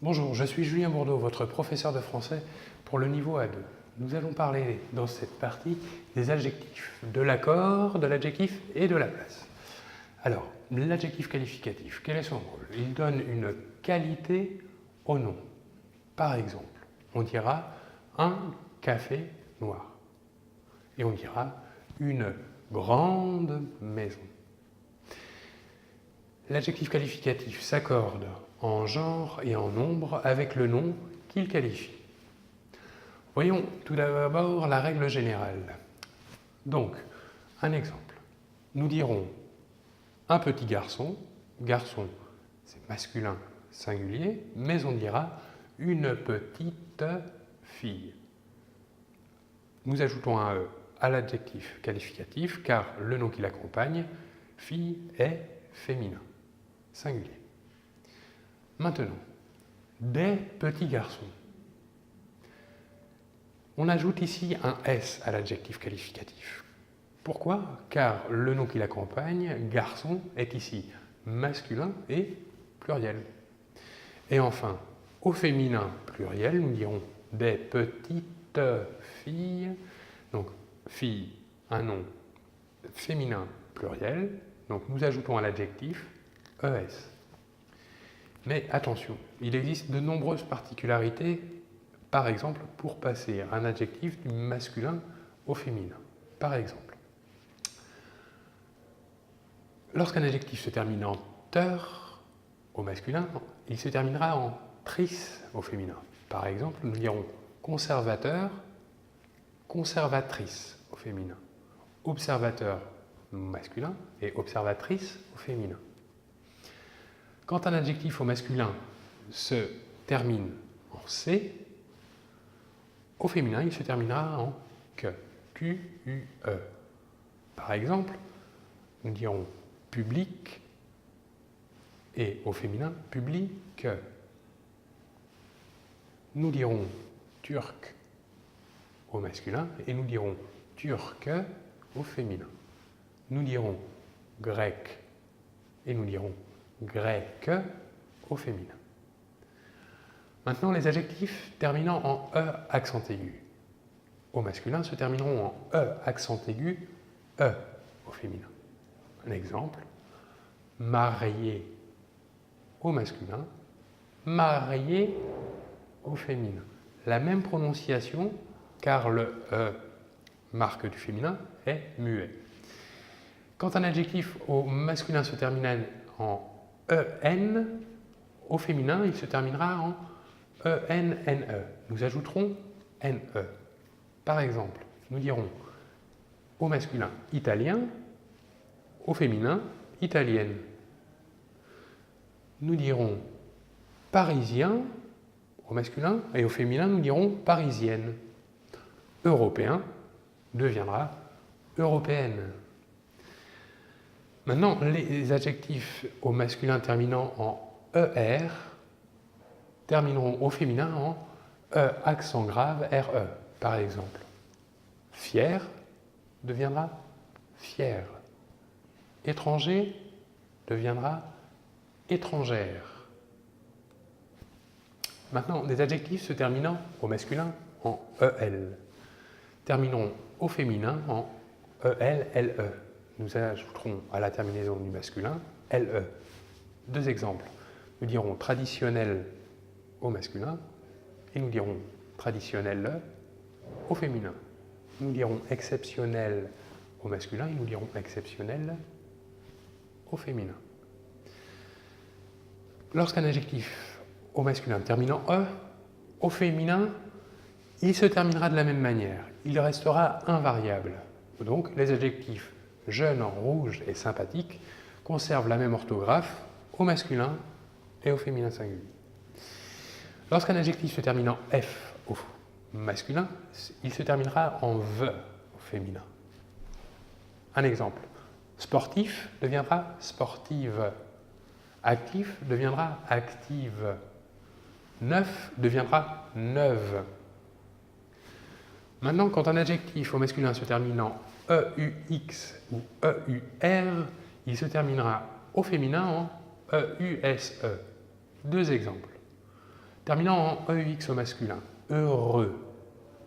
Bonjour, je suis Julien Bourdeau, votre professeur de français pour le niveau A2. Nous allons parler dans cette partie des adjectifs, de l'accord, de l'adjectif et de la place. Alors, l'adjectif qualificatif, quel est son rôle? Il donne une qualité au nom. Par exemple, on dira un café noir et on dira une grande maison. L'adjectif qualificatif s'accorde en genre et en nombre avec le nom qu'il qualifie. Voyons tout d'abord la règle générale. Donc, un exemple. Nous dirons un petit garçon, garçon c'est masculin singulier, mais on dira une petite fille. Nous ajoutons un E à l'adjectif qualificatif car le nom qui l'accompagne, fille, est féminin, singulier. Maintenant, des petits garçons. On ajoute ici un S à l'adjectif qualificatif. Pourquoi? Car le nom qui l'accompagne, garçon, est ici masculin et pluriel. Et enfin, au féminin pluriel, nous dirons des petites filles. Donc, fille, un nom féminin pluriel. Donc, nous ajoutons à l'adjectif ES. Mais attention, il existe de nombreuses particularités, par exemple, pour passer un adjectif du masculin au féminin. Par exemple, lorsqu'un adjectif se termine en teur au masculin, il se terminera en tris au féminin. Par exemple, nous dirons conservateur, conservatrice au féminin, observateur masculin et observatrice au féminin. Quand un adjectif au masculin se termine en C, au féminin, il se terminera en que, Q-U-E. Par exemple, nous dirons public et au féminin, publique. Nous dirons turc au masculin et nous dirons turque au féminin. Nous dirons grec et nous dirons grec au féminin. Maintenant, les adjectifs terminant en E accent aigu au masculin se termineront en E accent aigu, E au féminin. Un exemple, marié au masculin, marié au féminin. La même prononciation car le E, marque du féminin, est muet. Quand un adjectif au masculin se termine en EN, au féminin, il se terminera en ENNE. Nous ajouterons NE. Par exemple, nous dirons au masculin italien, au féminin italienne. Nous dirons parisien au masculin et au féminin, nous dirons parisienne. Européen deviendra européenne. Maintenant, les adjectifs au masculin terminant en ER termineront au féminin en E accent grave RE. Par exemple, fier deviendra fière. Étranger deviendra étrangère. Maintenant, des adjectifs se terminant au masculin en EL termineront au féminin en EL, LE. Nous ajouterons à la terminaison du masculin LE. Deux exemples. Nous dirons traditionnel au masculin et nous dirons traditionnel au féminin. Nous dirons exceptionnel au masculin et nous dirons exceptionnel au féminin. Lorsqu'un adjectif au masculin termine en E, au féminin, il se terminera de la même manière. Il restera invariable. Donc, les adjectifs jeune, rouge et sympathique conservent la même orthographe au masculin et au féminin singulier. Lorsqu'un adjectif se termine en F au masculin, il se terminera en V au féminin. Un exemple, sportif deviendra sportive, actif deviendra active, neuf deviendra neuve. Maintenant, quand un adjectif au masculin se termine en EUX ou EUR, il se terminera au féminin en EUSE. Deux exemples. terminant en EUX au masculin, heureux,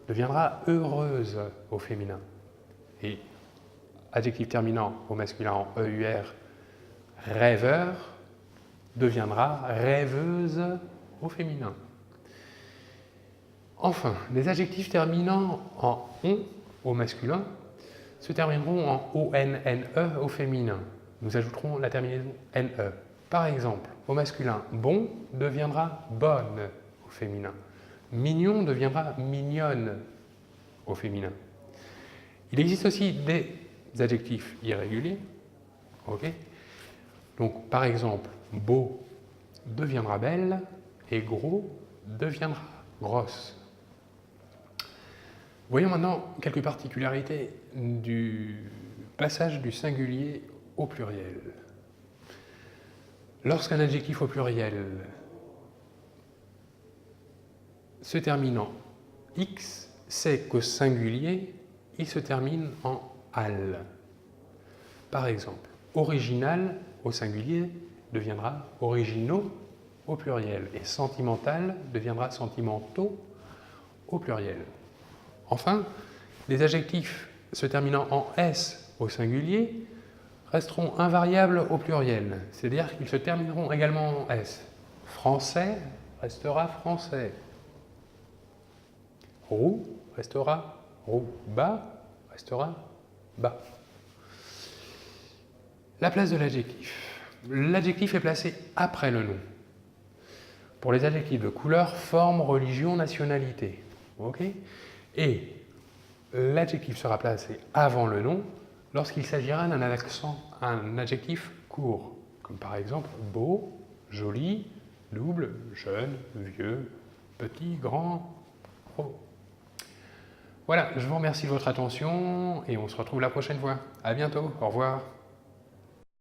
deviendra heureuse au féminin. Et adjectif terminant au masculin en EUR, rêveur, deviendra rêveuse au féminin. Enfin, les adjectifs terminant en on au masculin se termineront en ONNE au féminin. Nous ajouterons la terminaison NE. Par exemple, au masculin, bon deviendra bonne au féminin. Mignon deviendra mignonne au féminin. Il existe aussi des adjectifs irréguliers. Ok. Donc, par exemple, beau deviendra belle et gros deviendra grosse. Voyons maintenant quelques particularités du passage du singulier au pluriel. Lorsqu'un adjectif au pluriel se termine en X, c'est qu'au singulier, il se termine en al. Par exemple, original au singulier deviendra originaux au pluriel et sentimental deviendra sentimentaux au pluriel. Enfin, les adjectifs se terminant en S au singulier resteront invariables au pluriel, c'est-à-dire qu'ils se termineront également en S. Français restera français. Roux restera roux. Bas restera bas. La place de l'adjectif. L'adjectif est placé après le nom. Pour les adjectifs de couleur, forme, religion, nationalité. Okay. Et l'adjectif sera placé avant le nom lorsqu'il s'agira d'un adjectif court, comme par exemple beau, joli, double, jeune, vieux, petit, grand, gros. Voilà, je vous remercie de votre attention et on se retrouve la prochaine fois. À bientôt, au revoir.